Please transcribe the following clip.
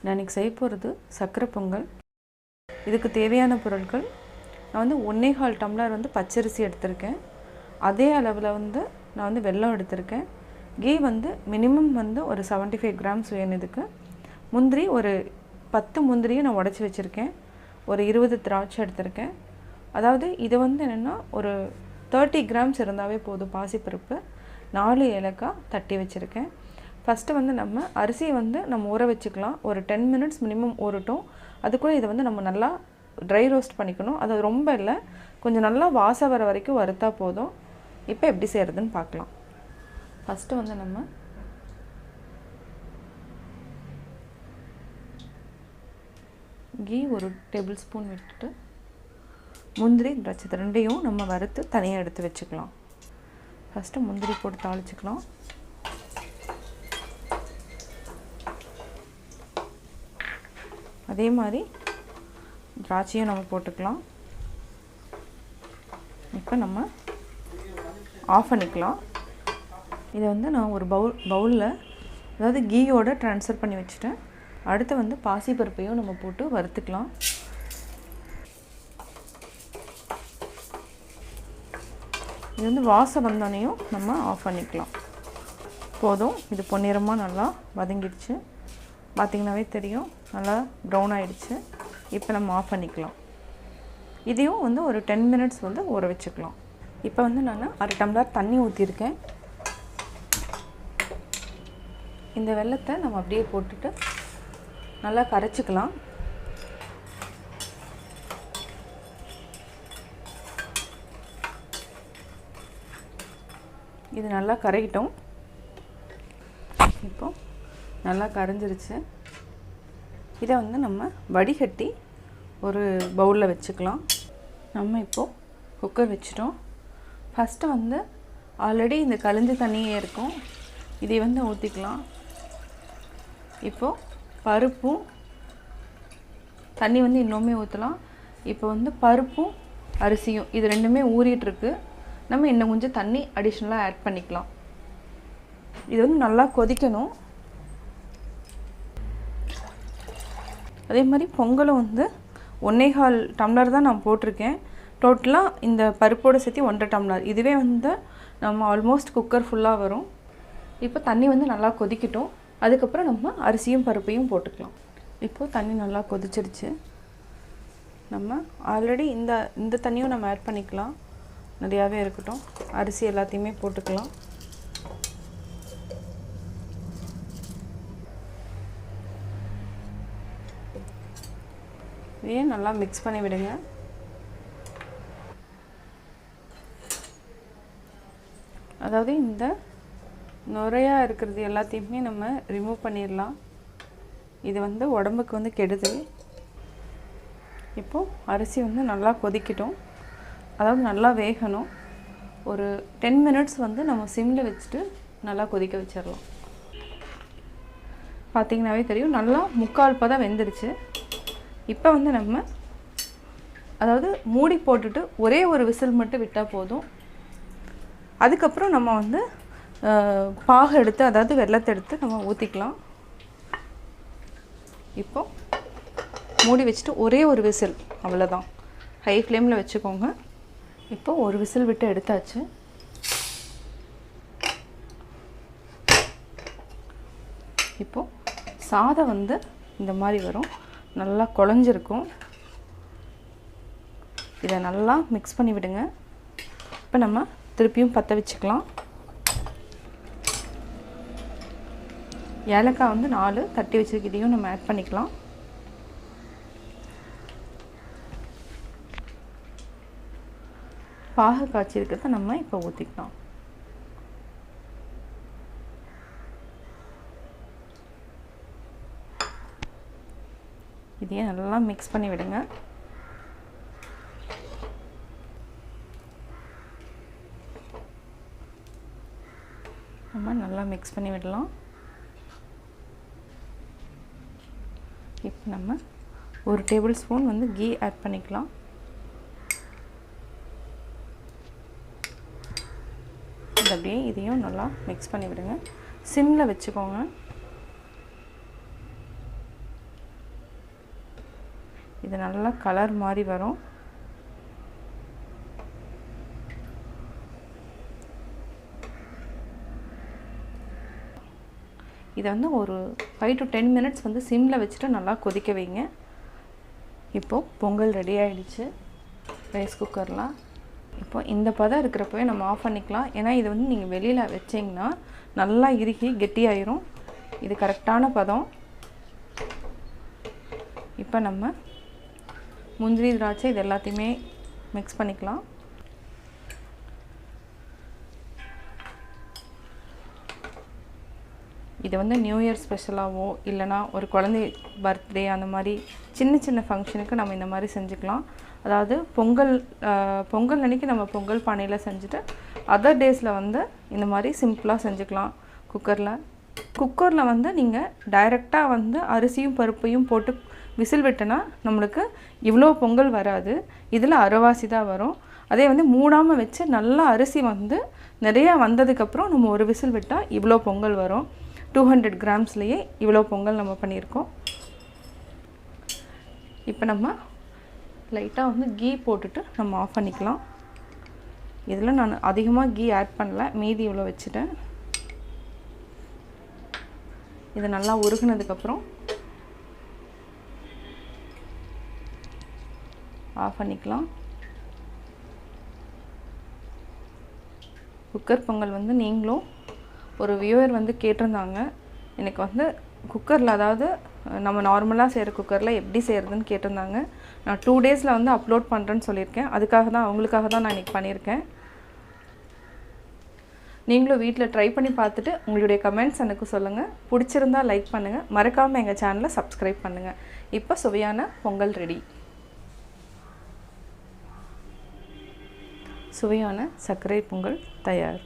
நான் இன்றைக்கி செய்ய போகிறது சர்க்கரை பொங்கல். இதுக்கு தேவையான பொருட்கள், நான் வந்து 1.25 டம்ளர் வந்து பச்சரிசி எடுத்திருக்கேன். அதே அளவில் வந்து நான் வந்து வெல்லம் எடுத்திருக்கேன். கீ வந்து மினிமம் வந்து ஒரு 75 கிராம்ஸ் வேணும். இதுக்கு முந்திரி ஒரு 10 முந்திரியை நான் உடச்சி வச்சுருக்கேன். ஒரு 20 திராட்சை எடுத்திருக்கேன். அதாவது இது வந்து என்னென்னா ஒரு 30 கிராம்ஸ் இருந்தாவே போதும். பாசிப்பருப்பு 4 ஏலக்காய் தட்டி வச்சுருக்கேன். ஃபஸ்ட்டு வந்து நம்ம அரிசியை வந்து நம்ம ஊற வச்சுக்கலாம். ஒரு 10 மினிட்ஸ் மினிமம் ஊறட்டும். அதுக்குள்ளே இதை வந்து நம்ம நல்லா ட்ரை ரோஸ்ட் பண்ணிக்கணும். அது ரொம்ப இல்லை, கொஞ்சம் நல்லா வாசம் வர வரைக்கும் வறுத்தா போதும். இப்போ எப்படி செய்கிறதுன்னு பார்க்கலாம். ஃபஸ்ட்டு வந்து நம்ம கீ ஒரு டேபிள் ஸ்பூன் விட்டுட்டு முந்திரி திராட்சை ரெண்டையும் நம்ம வறுத்து தனியாக எடுத்து வச்சுக்கலாம். ஃபஸ்ட்டு முந்திரி போட்டு தாளிச்சுக்கலாம். அதே மாதிரி திராட்சையும் நம்ம போட்டுக்கலாம். இப்போ நம்ம ஆஃப் பண்ணிக்கலாம். இதை வந்து நான் ஒரு பவுலில் அதாவது கீயோடு ட்ரான்ஸ்ஃபர் பண்ணி வச்சுட்டேன். அடுத்து வந்து பாசிப்பருப்பையும் நம்ம போட்டு வறுத்துக்கலாம். இது வந்து வாசம் வந்தோடனையும் நம்ம ஆஃப் பண்ணிக்கலாம். போதும், இது பொன்னிறமாக நல்லா வதங்கிடுச்சு. பார்த்திங்கனாவே தெரியும், நல்லா ப்ரௌன் ஆகிடுச்சு. இப்போ நம்ம ஆஃப் பண்ணிக்கலாம். இதையும் வந்து ஒரு 10 மினிட்ஸ் வந்து ஊற வச்சுக்கலாம். இப்போ வந்து நான் 1/2 டம்ளர் தண்ணி ஊற்றிருக்கேன். இந்த வெல்லத்தை நம்ம அப்படியே போட்டுட்டு நல்லா கரைச்சிக்கலாம். இது நல்லா கரையிட்டோம். இப்போ நல்லா கரைஞ்சிருச்சு. இதை வந்து நம்ம வடிகட்டி ஒரு பவுலில் வச்சுக்கலாம். நம்ம இப்போது குக்கர் வச்சிட்டோம். ஃபஸ்ட்டு வந்து ஆல்ரெடி இந்த கழிஞ்ச தண்ணியே இருக்கும், இதை வந்து ஊற்றிக்கலாம். இப்போது பருப்பும் தண்ணி வந்து இன்னுமே ஊற்றலாம். இப்போ வந்து பருப்பும் அரிசியும் இது ரெண்டுமே ஊறிட்டுருக்கு. நம்ம இன்னும் கொஞ்சம் தண்ணி அடிஷ்னலாக ஆட் பண்ணிக்கலாம். இது வந்து நல்லா கொதிக்கணும். அதே மாதிரி பொங்கலும் வந்து 1.25 டம்ளர் தான் நான் போட்டிருக்கேன். டோட்டலாக இந்த பருப்போடு சேர்த்து 1.5 டம்ளர். இதுவே வந்து நம்ம ஆல்மோஸ்ட் குக்கர் ஃபுல்லாக வரும். இப்போ தண்ணி வந்து நல்லா கொதிக்கட்டும். அதுக்கப்புறம் நம்ம அரிசியும் பருப்பையும் போட்டுக்கலாம். இப்போது தண்ணி நல்லா கொதிச்சிருச்சு. நம்ம ஆல்ரெடி இந்த தண்ணியும் நம்ம ஆட் பண்ணிக்கலாம். நிறையாவே இருக்கட்டும். அரிசி எல்லாத்தையுமே போட்டுக்கலாம். இதையே நல்லா மிக்ஸ் பண்ணி விடுங்க. அதாவது இந்த நுரையாக இருக்கிறது எல்லாத்தையுமே நம்ம ரிமூவ் பண்ணிடலாம். இது வந்து உடம்புக்கு வந்து கெடுதல். இப்போது அரிசி வந்து நல்லா கொதிக்கட்டும். அதாவது நல்லா வேகணும். ஒரு 10 மினிட்ஸ் வந்து நம்ம சிம்மில் வச்சுட்டு நல்லா கொதிக்க வச்சிடலாம். பார்த்திங்கனாவே தெரியும், நல்லா 3/4 பதம் வெந்துருச்சு. இப்போ வந்து நம்ம அதாவது மூடி போட்டுட்டு ஒரே ஒரு விசில் மட்டும் விட்டால் போதும். அதுக்கப்புறம் நம்ம வந்து பாகு எடுத்து அதாவது வெல்லத்தை எடுத்து நம்ம ஊற்றிக்கலாம். இப்போ மூடி வச்சுட்டு ஒரே ஒரு விசில், அவ்வளோதான். ஹை ஃப்ளேமில் வச்சுக்கோங்க. இப்போ ஒரு விசில் விட்டு எடுத்தாச்சு. இப்போது சாதம் வந்து இந்த மாதிரி வரும், நல்லா குழஞ்சிருக்கும். இதை நல்லா மிக்ஸ் பண்ணி விடுங்க. இப்போ நம்ம திருப்பியும் பற்ற வச்சுக்கலாம். ஏலக்காய் வந்து 4 தட்டி வச்சுருக்கிட்டையும் நம்ம ஆட் பண்ணிக்கலாம். பாகு காய்ச்சி இருக்கிறத நம்ம இப்போ ஊற்றிக்கலாம். இதையே நல்லா மிக்ஸ் பண்ணி விடுங்க. நம்ம நல்லா மிக்ஸ் பண்ணி விடலாம். இப்போ நம்ம ஒரு டேபிள் ஸ்பூன் வந்து கீ ஆட் பண்ணிக்கலாம். அப்படியே இதையும் நல்லா மிக்ஸ் பண்ணி விடுங்க. சிம்மில் வச்சுக்கோங்க. இது நல்லா கலர் மாதிரி வரும். இதை வந்து ஒரு 5 to 10 minutes வந்து சிம்மில் வச்சுட்டு நல்லா கொதிக்க வைங்க. இப்போது பொங்கல் ரெடி ஆகிடுச்சு ரைஸ் குக்கர்லாம். இப்போ இந்த பதம் இருக்கிறப்பவே நம்ம ஆஃப் பண்ணிக்கலாம். ஏன்னா இது வந்து நீங்கள் வெளியில் வச்சிங்கன்னா நல்லா இறுகி கெட்டியாயிரும். இது கரெக்டான பதம். இப்போ நம்ம முந்திரி திராட்சை இது எல்லாத்தையுமே மிக்ஸ் பண்ணிக்கலாம். இது வந்து நியூ இயர் ஸ்பெஷலாகவோ இல்லைனா ஒரு குழந்தை பர்த்டே அந்த மாதிரி சின்ன சின்ன ஃபங்க்ஷனுக்கு நம்ம இந்த மாதிரி செஞ்சுக்கலாம். அதாவது பொங்கல் அன்றைக்கி நம்ம பொங்கல் பானையில் செஞ்சுட்டு அதர் டேஸில் வந்து இந்த மாதிரி சிம்பிளாக செஞ்சுக்கலாம். குக்கரில் வந்து நீங்கள் டைரெக்டாக வந்து அரிசியும் பருப்பையும் போட்டு விசில் விட்டனா நம்மளுக்கு இவ்வளோ பொங்கல் வராது. இதில் அரைவாசி தான் வரும். அதே வந்து மூடாமல் வச்சு நல்லா அரிசி வந்து நிறையா வந்ததுக்கப்புறம் நம்ம ஒரு விசில் விட்டால் இவ்வளோ பொங்கல் வரும். 200 கிராம்ஸ்லேயே இவ்வளோ பொங்கல் நம்ம பண்ணியிருக்கோம். இப்போ நம்ம லைட்டாக வந்து கீ போட்டுட்டு நம்ம ஆஃப் பண்ணிக்கலாம். இதில் நான் அதிகமாக கீ ஆட் பண்ணல, மீதி இவ்வளோ வச்சுட்டேன். இது நல்லா உருகுனதுக்கப்புறம் ஆஃப் பண்ணிக்கலாம். குக்கர் பொங்கல் வந்து நீங்களும் ஒரு வியூவர் வந்து கேட்டிருந்தாங்க, எனக்கு வந்து குக்கரில் அதாவது நம்ம நார்மலாக செய்கிற குக்கரில் எப்படி செய்கிறதுன்னு கேட்டிருந்தாங்க. நான் 2 டேஸில் வந்து அப்லோட் பண்ணுறேன்னு சொல்லியிருக்கேன். அவங்களுக்காக தான் நான் இன்றைக்கி பண்ணியிருக்கேன். நீங்களும் வீட்டில் ட்ரை பண்ணி பார்த்துட்டு உங்களுடைய கமெண்ட்ஸ் எனக்கு சொல்லுங்கள். பிடிச்சிருந்தால் லைக் பண்ணுங்கள். மறக்காமல் எங்கள் சேனலை சப்ஸ்கிரைப் பண்ணுங்கள். இப்போ சுவையான பொங்கல் ரெடி. சுவையான சர்க்கரை பொங்கல் தயார்.